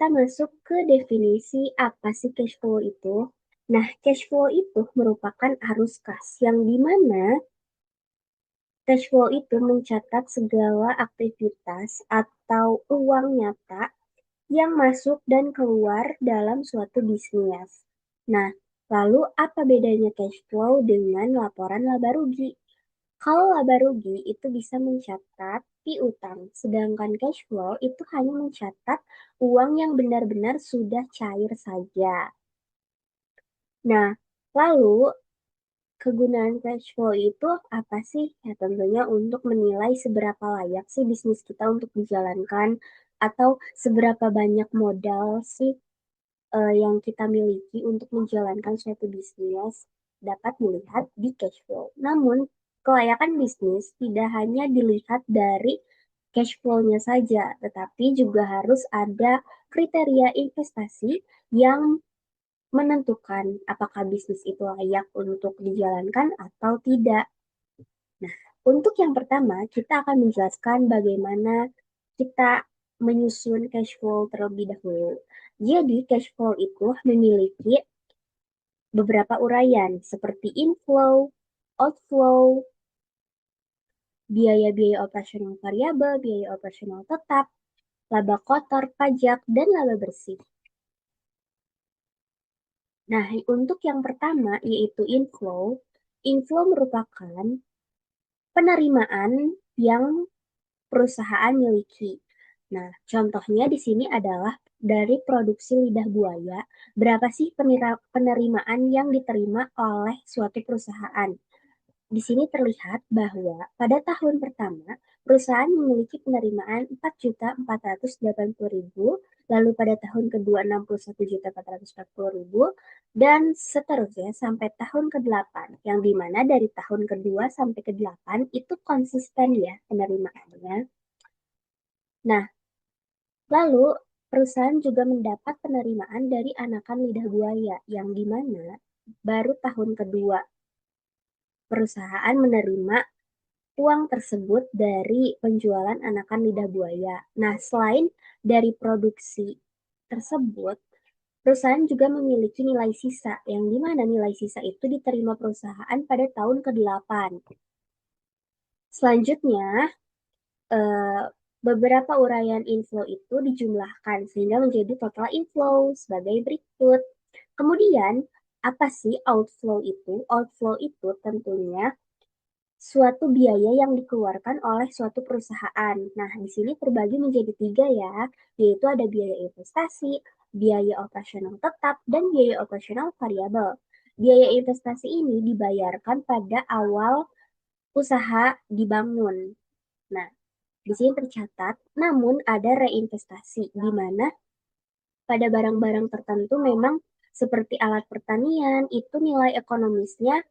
masuk ke definisi apa sih cash flow itu. Nah, cash flow itu merupakan arus kas yang dimana cash flow itu mencatat segala aktivitas atau uang nyata yang masuk dan keluar dalam suatu bisnis. Nah, lalu apa bedanya cash flow dengan laporan laba rugi? Kalau laba rugi itu bisa mencatat piutang, sedangkan cash flow itu hanya mencatat uang yang benar-benar sudah cair saja. Nah, lalu kegunaan cash flow itu apa sih? Ya tentunya untuk menilai seberapa layak sih bisnis kita untuk dijalankan atau seberapa banyak modal sih yang kita miliki untuk menjalankan suatu bisnis dapat dilihat di cash flow. Namun, kelayakan bisnis tidak hanya dilihat dari cash flow-nya saja, tetapi juga harus ada kriteria investasi yang menentukan apakah bisnis itu layak untuk dijalankan atau tidak. Nah, untuk yang pertama, kita akan menjelaskan bagaimana kita menyusun cash flow terlebih dahulu. Jadi, cash flow itu memiliki beberapa uraian seperti inflow, outflow, biaya-biaya operasional variabel, biaya operasional tetap, laba kotor, pajak, dan laba bersih. Nah, untuk yang pertama yaitu inflow. Inflow merupakan penerimaan yang perusahaan miliki. Nah, contohnya di sini adalah dari produksi lidah buaya, berapa sih penerimaan yang diterima oleh suatu perusahaan? Di sini terlihat bahwa pada tahun pertama, perusahaan memiliki penerimaan 4.480.000, lalu pada tahun kedua 61.440.000, dan seterusnya sampai tahun ke-8, yang dimana dari tahun kedua sampai ke-8 itu konsisten ya penerimaannya. Nah, lalu perusahaan juga mendapat penerimaan dari anakan lidah buaya, yang dimana baru tahun kedua perusahaan menerima uang tersebut dari penjualan anakan lidah buaya. Nah, selain dari produksi tersebut, perusahaan juga memiliki nilai sisa, yang dimana nilai sisa itu diterima perusahaan pada tahun ke-8. Selanjutnya, eh, beberapa uraian inflow itu dijumlahkan sehingga menjadi total inflow sebagai berikut. Kemudian, apa sih outflow itu? Outflow itu tentunya suatu biaya yang dikeluarkan oleh suatu perusahaan. Nah, di sini terbagi menjadi tiga ya, yaitu ada biaya investasi, biaya operasional tetap, dan biaya operasional variabel. Biaya investasi ini dibayarkan pada awal usaha dibangun. Nah, di sini tercatat, namun ada reinvestasi, di mana pada barang-barang tertentu memang seperti alat pertanian, itu nilai ekonomisnya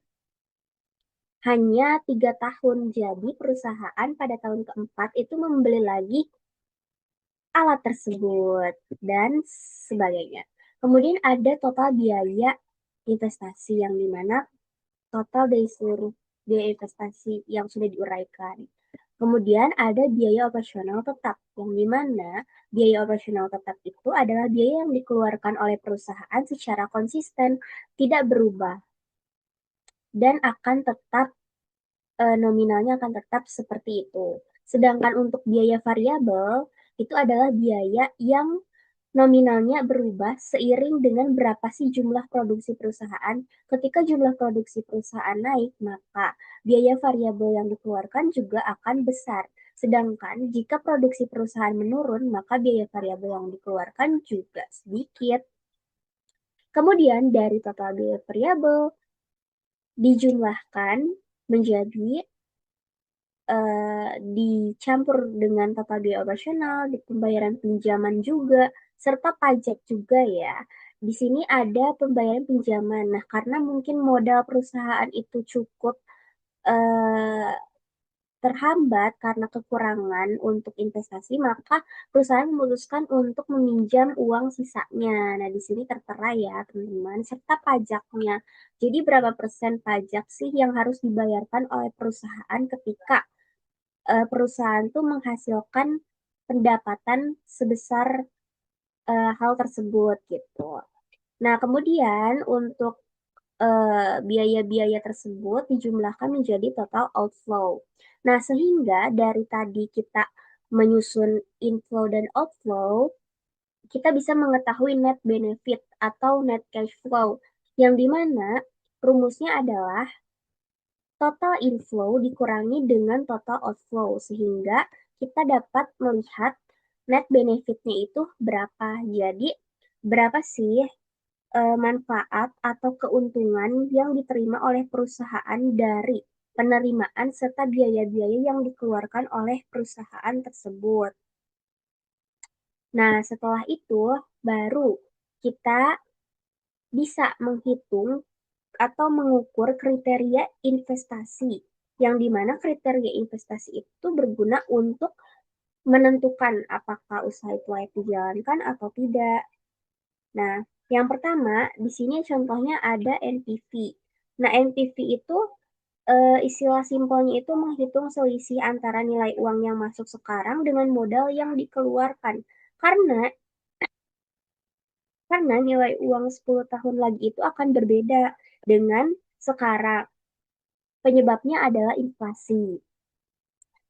hanya 3 tahun. Jadi perusahaan pada tahun keempat itu membeli lagi alat tersebut dan sebagainya. Kemudian ada total biaya investasi yang dimana total dari seluruh biaya investasi yang sudah diuraikan. Kemudian ada biaya operasional tetap, yang dimana biaya operasional tetap itu adalah biaya yang dikeluarkan oleh perusahaan secara konsisten, tidak berubah, dan akan tetap nominalnya akan tetap seperti itu. Sedangkan untuk biaya variabel itu adalah biaya yang nominalnya berubah seiring dengan berapa sih jumlah produksi perusahaan. Ketika jumlah produksi perusahaan naik, maka biaya variabel yang dikeluarkan juga akan besar. Sedangkan jika produksi perusahaan menurun, maka biaya variabel yang dikeluarkan juga sedikit. Kemudian dari total biaya variabel dijumlahkan menjadi dicampur dengan tata biaya operasional, di pembayaran pinjaman juga, serta pajak juga ya. Di sini ada pembayaran pinjaman. Nah, karena mungkin modal perusahaan itu cukup eh, terhambat karena kekurangan untuk investasi, maka perusahaan memutuskan untuk meminjam uang sisanya. Nah, di sini tertera ya, teman-teman, serta pajaknya. Jadi, berapa persen pajak sih yang harus dibayarkan oleh perusahaan ketika perusahaan tuh menghasilkan pendapatan sebesar hal tersebut gitu. Nah, kemudian untuk biaya-biaya tersebut dijumlahkan menjadi total outflow. Nah, sehingga dari tadi kita menyusun inflow dan outflow, kita bisa mengetahui net benefit atau net cash flow, yang dimana rumusnya adalah total inflow dikurangi dengan total outflow, sehingga kita dapat melihat net benefitnya itu berapa. Jadi, berapa sih manfaat atau keuntungan yang diterima oleh perusahaan dari penerimaan serta biaya-biaya yang dikeluarkan oleh perusahaan tersebut. Nah, setelah itu baru kita bisa menghitung atau mengukur kriteria investasi, yang dimana kriteria investasi itu berguna untuk menentukan apakah usaha itu layak dijalankan atau tidak. Nah, yang pertama, di sini contohnya ada NPV. Nah, NPV itu istilah simpelnya itu menghitung selisih antara nilai uang yang masuk sekarang dengan modal yang dikeluarkan. Karena karena nilai uang 10 tahun lagi itu akan berbeda dengan sekarang. Penyebabnya adalah inflasi.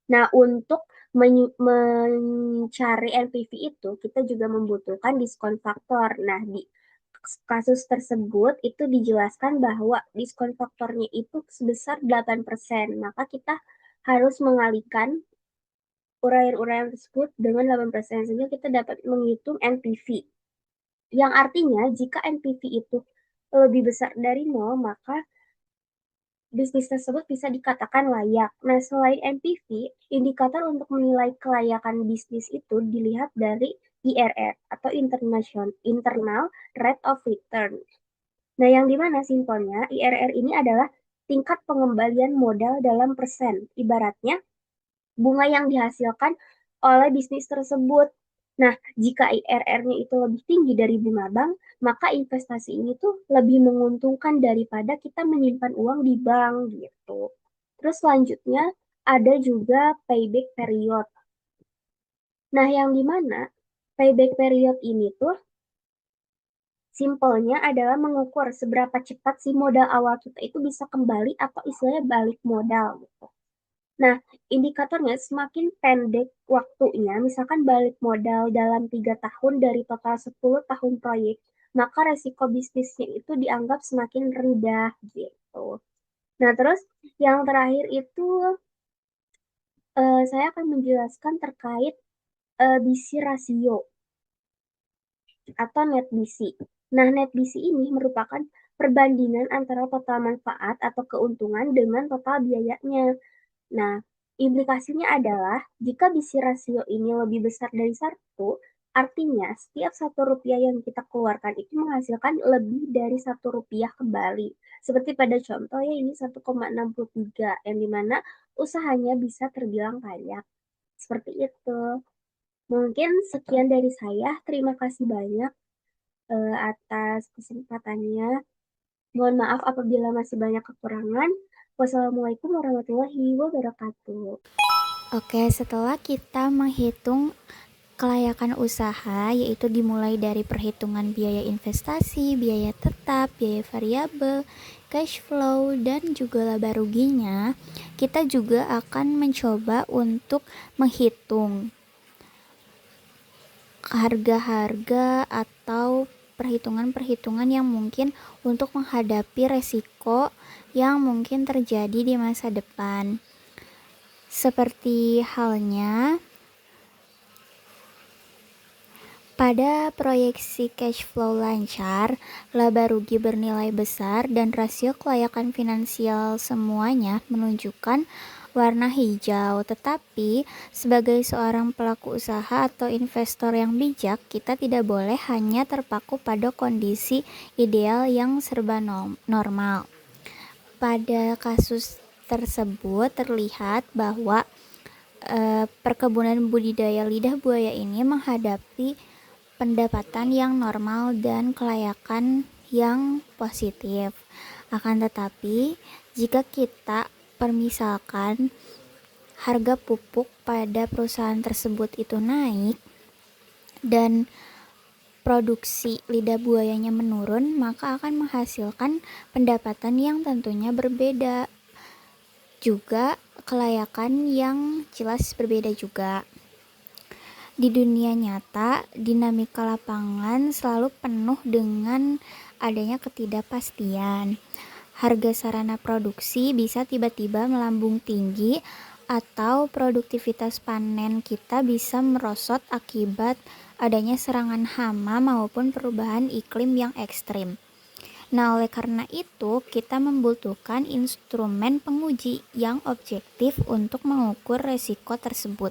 Nah, untuk mencari NPV itu, kita juga membutuhkan diskon faktor. Nah, di kasus tersebut itu dijelaskan bahwa diskon faktornya itu sebesar 8%. Maka kita harus mengalihkan uraian-uraian tersebut dengan 8%, sehingga kita dapat menghitung NPV. Yang artinya, jika NPV itu lebih besar dari 0, maka bisnis tersebut bisa dikatakan layak. Nah, selain NPV, indikator untuk menilai kelayakan bisnis itu dilihat dari IRR atau Internal Rate of Return. Nah, yang dimana simpelnya IRR ini adalah tingkat pengembalian modal dalam persen. Ibaratnya bunga yang dihasilkan oleh bisnis tersebut. Nah, jika IRR-nya itu lebih tinggi dari bunga bank, maka investasi ini tuh lebih menguntungkan daripada kita menyimpan uang di bank gitu. Terus selanjutnya ada juga payback period. Nah, yang dimana payback period ini tuh simpelnya adalah mengukur seberapa cepat si modal awal kita itu bisa kembali atau istilahnya balik modal gitu. Nah, indikatornya semakin pendek waktunya, misalkan balik modal dalam 3 tahun dari total 10 tahun proyek, maka resiko bisnisnya itu dianggap semakin rendah gitu. Nah, terus yang terakhir itu saya akan menjelaskan terkait BC rasio atau net BC. Nah, net BC ini merupakan perbandingan antara total manfaat atau keuntungan dengan total biayanya. Nah, implikasinya adalah jika BC rasio ini lebih besar dari satu, artinya setiap Rp1 yang kita keluarkan itu menghasilkan lebih dari Rp1 kembali. Seperti pada contoh ya ini 1,63 yang dimana usahanya bisa terbilang layak. Seperti itu. Mungkin sekian dari saya. Terima kasih banyak atas kesempatannya. Mohon maaf apabila masih banyak kekurangan. Wassalamualaikum warahmatullahi wabarakatuh. Oke, setelah kita menghitung kelayakan usaha, yaitu dimulai dari perhitungan biaya investasi, biaya tetap, biaya variabel, cash flow, dan juga laba ruginya, kita juga akan mencoba untuk menghitung harga-harga atau perhitungan-perhitungan yang mungkin untuk menghadapi resiko yang mungkin terjadi di masa depan. Seperti halnya pada proyeksi cash flow lancar, laba rugi bernilai besar, dan rasio kelayakan finansial semuanya menunjukkan warna hijau. Tetapi, sebagai seorang pelaku usaha atau investor yang bijak, kita tidak boleh hanya terpaku pada kondisi ideal yang serba normal. Pada kasus tersebut terlihat bahwa perkebunan budidaya lidah buaya ini menghadapi pendapatan yang normal dan kelayakan yang positif. Akan tetapi, jika kita permisalkan harga pupuk pada perusahaan tersebut itu naik dan produksi lidah buayanya menurun, maka akan menghasilkan pendapatan yang tentunya berbeda. Juga kelayakan yang jelas berbeda juga. Di dunia nyata, dinamika lapangan selalu penuh dengan adanya ketidakpastian. Harga sarana produksi bisa tiba-tiba melambung tinggi atau produktivitas panen kita bisa merosot akibat adanya serangan hama maupun perubahan iklim yang ekstrim. Nah, oleh karena itu, kita membutuhkan instrumen penguji yang objektif untuk mengukur resiko tersebut.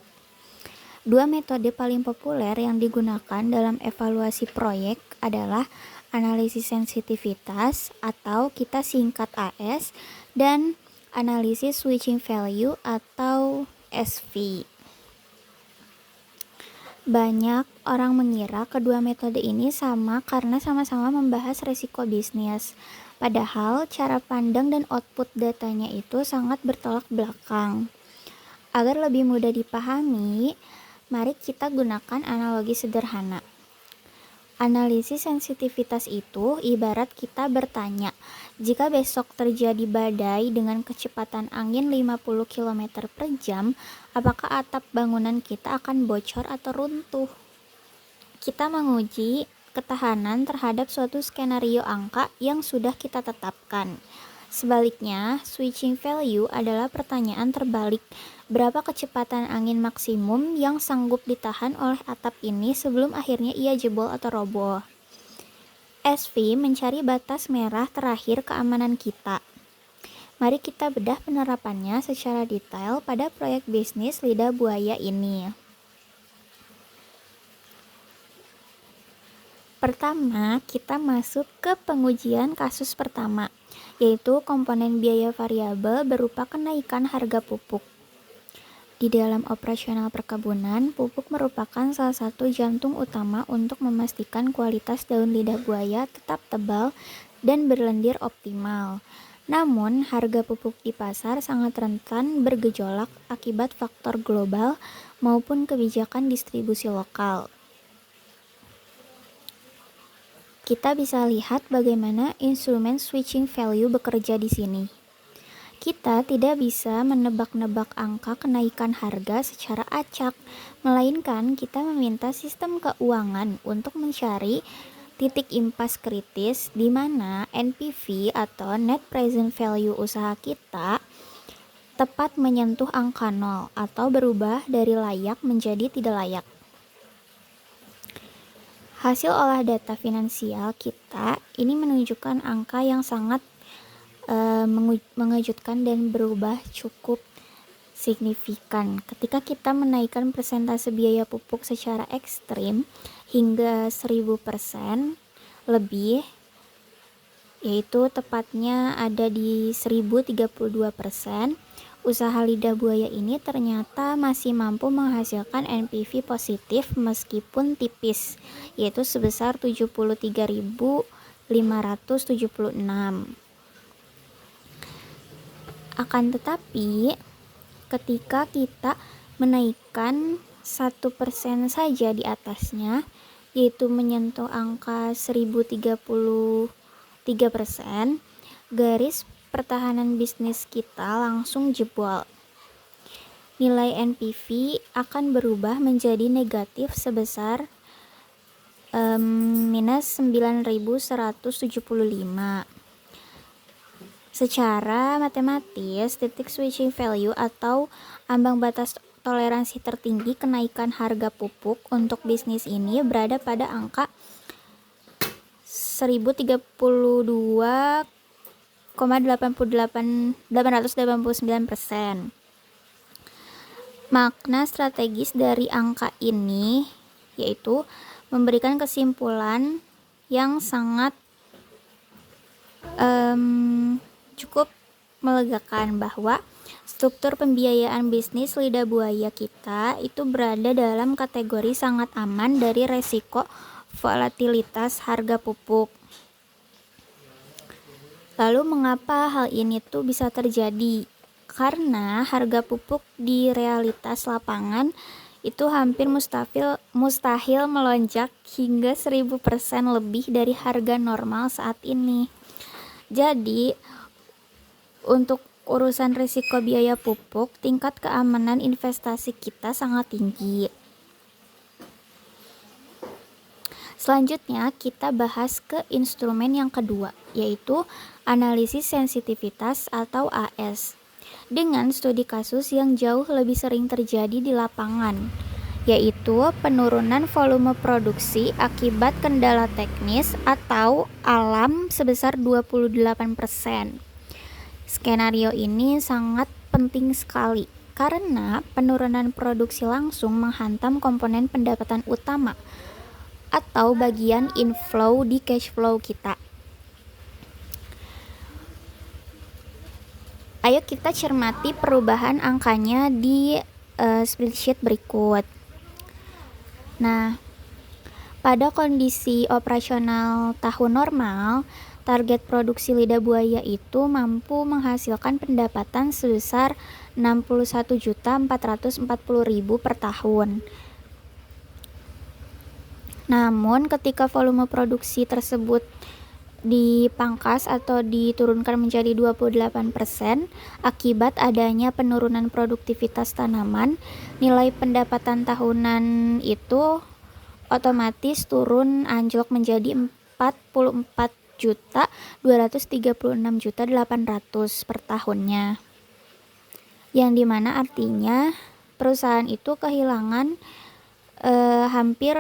Dua metode paling populer yang digunakan dalam evaluasi proyek adalah analisis sensitivitas atau kita singkat AS dan analisis switching value atau SV. Banyak orang mengira kedua metode ini sama karena sama-sama membahas resiko bisnis. Padahal cara pandang dan output datanya itu sangat bertolak belakang. Agar lebih mudah dipahami, mari kita gunakan analogi sederhana. Analisis sensitivitas itu ibarat kita bertanya, jika besok terjadi badai dengan kecepatan angin 50 km per jam, apakah atap bangunan kita akan bocor atau runtuh? Kita menguji ketahanan terhadap suatu skenario angka yang sudah kita tetapkan. Sebaliknya, switching value adalah pertanyaan terbalik. Berapa kecepatan angin maksimum yang sanggup ditahan oleh atap ini sebelum akhirnya ia jebol atau roboh? SV mencari batas merah terakhir keamanan kita. Mari kita bedah penerapannya secara detail pada proyek bisnis lidah buaya ini. Pertama, kita masuk ke pengujian kasus pertama, yaitu komponen biaya variabel berupa kenaikan harga pupuk. Di dalam operasional perkebunan, pupuk merupakan salah satu jantung utama untuk memastikan kualitas daun lidah buaya tetap tebal dan berlendir optimal. Namun, harga pupuk di pasar sangat rentan bergejolak akibat faktor global maupun kebijakan distribusi lokal. Kita bisa lihat bagaimana instrumen switching value bekerja di sini. Kita tidak bisa menebak-nebak angka kenaikan harga secara acak, melainkan kita meminta sistem keuangan untuk mencari titik impas kritis di mana NPV atau Net Present Value usaha kita tepat menyentuh angka 0 atau berubah dari layak menjadi tidak layak. Hasil olah data finansial kita ini menunjukkan angka yang sangat mengejutkan dan berubah cukup signifikan. Ketika kita menaikkan persentase biaya pupuk secara ekstrim hingga 1000% lebih, yaitu tepatnya ada di 1032%, usaha lidah buaya ini ternyata masih mampu menghasilkan NPV positif meskipun tipis, yaitu sebesar 73.576. Akan tetapi, ketika kita menaikkan 1% saja di atasnya, yaitu menyentuh angka 1033%, garis pertahanan bisnis kita langsung jebol. Nilai NPV akan berubah menjadi negatif sebesar minus 9.175. Secara matematis, titik switching value atau ambang batas toleransi tertinggi kenaikan harga pupuk untuk bisnis ini berada pada angka 1032,889%. Makna strategis dari angka ini yaitu memberikan kesimpulan yang sangat cukup melegakan bahwa struktur pembiayaan bisnis lidah buaya kita itu berada dalam kategori sangat aman dari resiko volatilitas harga pupuk. Lalu mengapa hal ini tuh bisa terjadi? Karena harga pupuk di realitas lapangan itu hampir mustahil melonjak hingga 1000% lebih dari harga normal saat ini. Jadi, untuk urusan risiko biaya pupuk, tingkat keamanan investasi kita sangat tinggi. Selanjutnya, kita bahas ke instrumen yang kedua, yaitu analisis sensitivitas atau AS. Dengan studi kasus yang jauh lebih sering terjadi di lapangan, yaitu penurunan volume produksi akibat kendala teknis atau alam sebesar 28%. Skenario ini sangat penting sekali karena penurunan produksi langsung menghantam komponen pendapatan utama atau bagian inflow di cash flow kita. Ayo kita cermati perubahan angkanya di spreadsheet berikut. Nah, pada kondisi operasional tahun normal, target produksi lidah buaya itu mampu menghasilkan pendapatan sebesar 61.440.000 per tahun. Namun ketika volume produksi tersebut dipangkas atau diturunkan menjadi 28% akibat adanya penurunan produktivitas tanaman, nilai pendapatan tahunan itu otomatis turun anjlok menjadi 44.236.800 per tahunnya. Yang dimana artinya perusahaan itu kehilangan hampir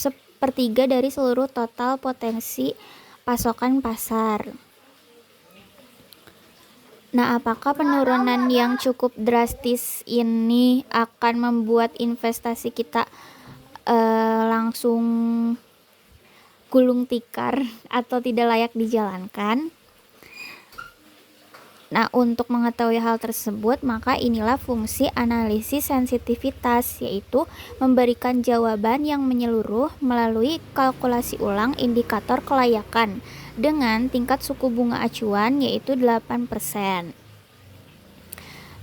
sepertiga dari seluruh total potensi pasokan pasar. Nah, apakah penurunan yang cukup drastis ini akan membuat investasi kita langsung gulung tikar atau tidak layak dijalankan? Nah, untuk mengetahui hal tersebut, maka inilah fungsi analisis sensitivitas, yaitu memberikan jawaban yang menyeluruh melalui kalkulasi ulang indikator kelayakan dengan tingkat suku bunga acuan yaitu 8%.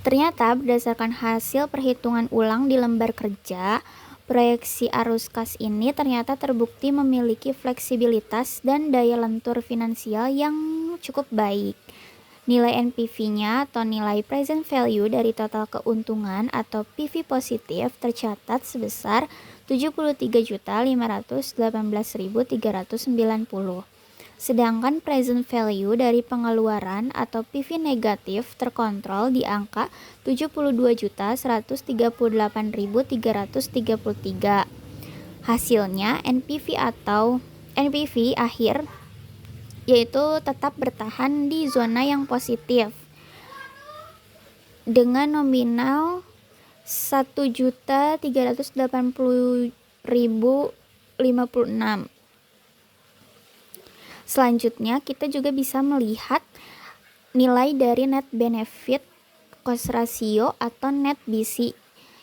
Ternyata berdasarkan hasil perhitungan ulang di lembar kerja, proyeksi arus kas ini ternyata terbukti memiliki fleksibilitas dan daya lentur finansial yang cukup baik. Nilai NPV-nya atau nilai present value dari total keuntungan atau PV positif tercatat sebesar 73.518.390. Sedangkan present value dari pengeluaran atau PV negatif terkontrol di angka 72.138.333. Hasilnya NPV akhir yaitu tetap bertahan di zona yang positif dengan nominal 1.380.056. Selanjutnya kita juga bisa melihat nilai dari net benefit cost ratio atau net BC,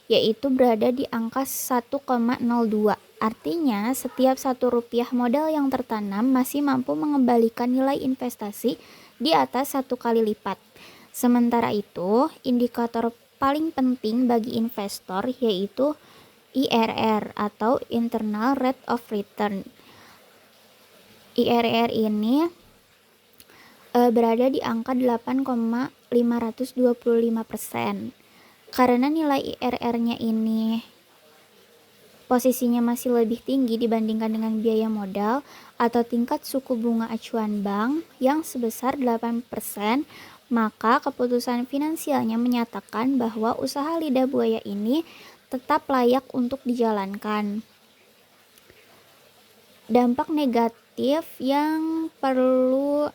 yaitu berada di angka 1,02. Artinya setiap 1 rupiah modal yang tertanam masih mampu mengembalikan nilai investasi di atas 1 kali lipat. Sementara itu, indikator paling penting bagi investor yaitu IRR atau Internal Rate of Return. IRR ini berada di angka 8,525%. Karena nilai IRR-nya ini posisinya masih lebih tinggi dibandingkan dengan biaya modal atau tingkat suku bunga acuan bank yang sebesar 8%, maka keputusan finansialnya menyatakan bahwa usaha lidah buaya ini tetap layak untuk dijalankan. Dampak negatif yang perlu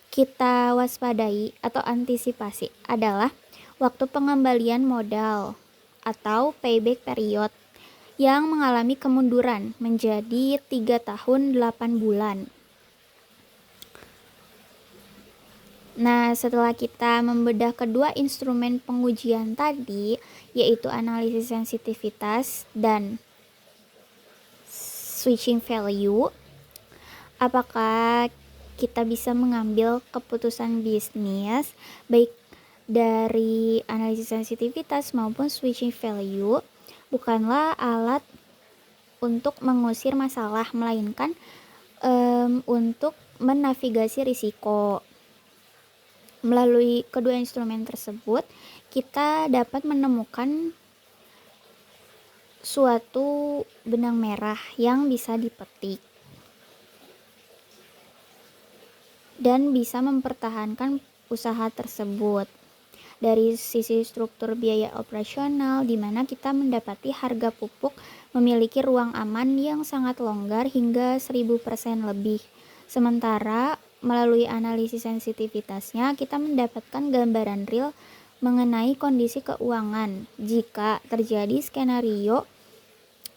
kita waspadai atau antisipasi adalah waktu pengembalian modal atau payback period yang mengalami kemunduran menjadi 3 tahun 8 bulan. Nah, setelah kita membedah kedua instrumen pengujian tadi, yaitu analisis sensitivitas dan switching value, apakah kita bisa mengambil keputusan bisnis baik dari analisis sensitivitas maupun switching value bukanlah alat untuk mengusir masalah, melainkan untuk menavigasi risiko. Melalui kedua instrumen tersebut, kita dapat menemukan suatu benang merah yang bisa dipetik dan bisa mempertahankan usaha tersebut. Dari sisi struktur biaya operasional, di mana kita mendapati harga pupuk memiliki ruang aman yang sangat longgar hingga 1000% lebih. Sementara melalui analisis sensitivitasnya, kita mendapatkan gambaran real mengenai kondisi keuangan jika terjadi skenario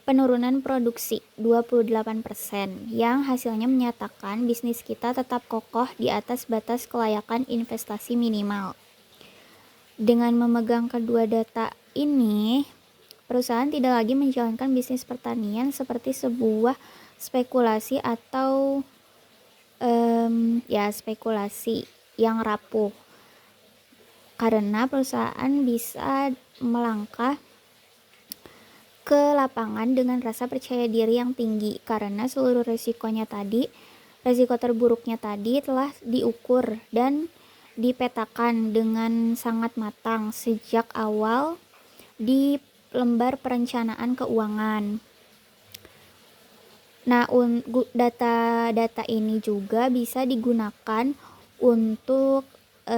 penurunan produksi 28% yang hasilnya menyatakan bisnis kita tetap kokoh di atas batas kelayakan investasi minimal. Dengan memegang kedua data ini, perusahaan tidak lagi menjalankan bisnis pertanian seperti sebuah spekulasi atau spekulasi yang rapuh, karena perusahaan bisa melangkah ke lapangan dengan rasa percaya diri yang tinggi karena seluruh resiko terburuknya tadi telah diukur dan dipetakan dengan sangat matang sejak awal di lembar perencanaan keuangan. Nah, data-data ini juga bisa digunakan untuk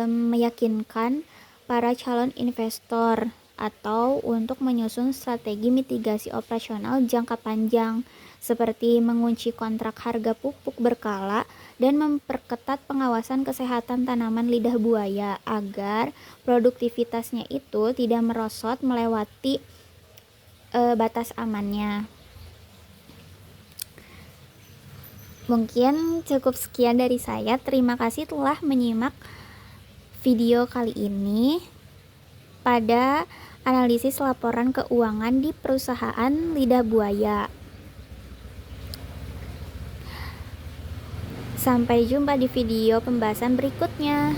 meyakinkan para calon investor atau untuk menyusun strategi mitigasi operasional jangka panjang seperti mengunci kontrak harga pupuk berkala dan memperketat pengawasan kesehatan tanaman lidah buaya agar produktivitasnya itu tidak merosot melewati batas amannya. Mungkin cukup sekian dari saya. Terima kasih telah menyimak video kali ini pada analisis laporan keuangan di perusahaan lidah buaya. Sampai jumpa di video pembahasan berikutnya.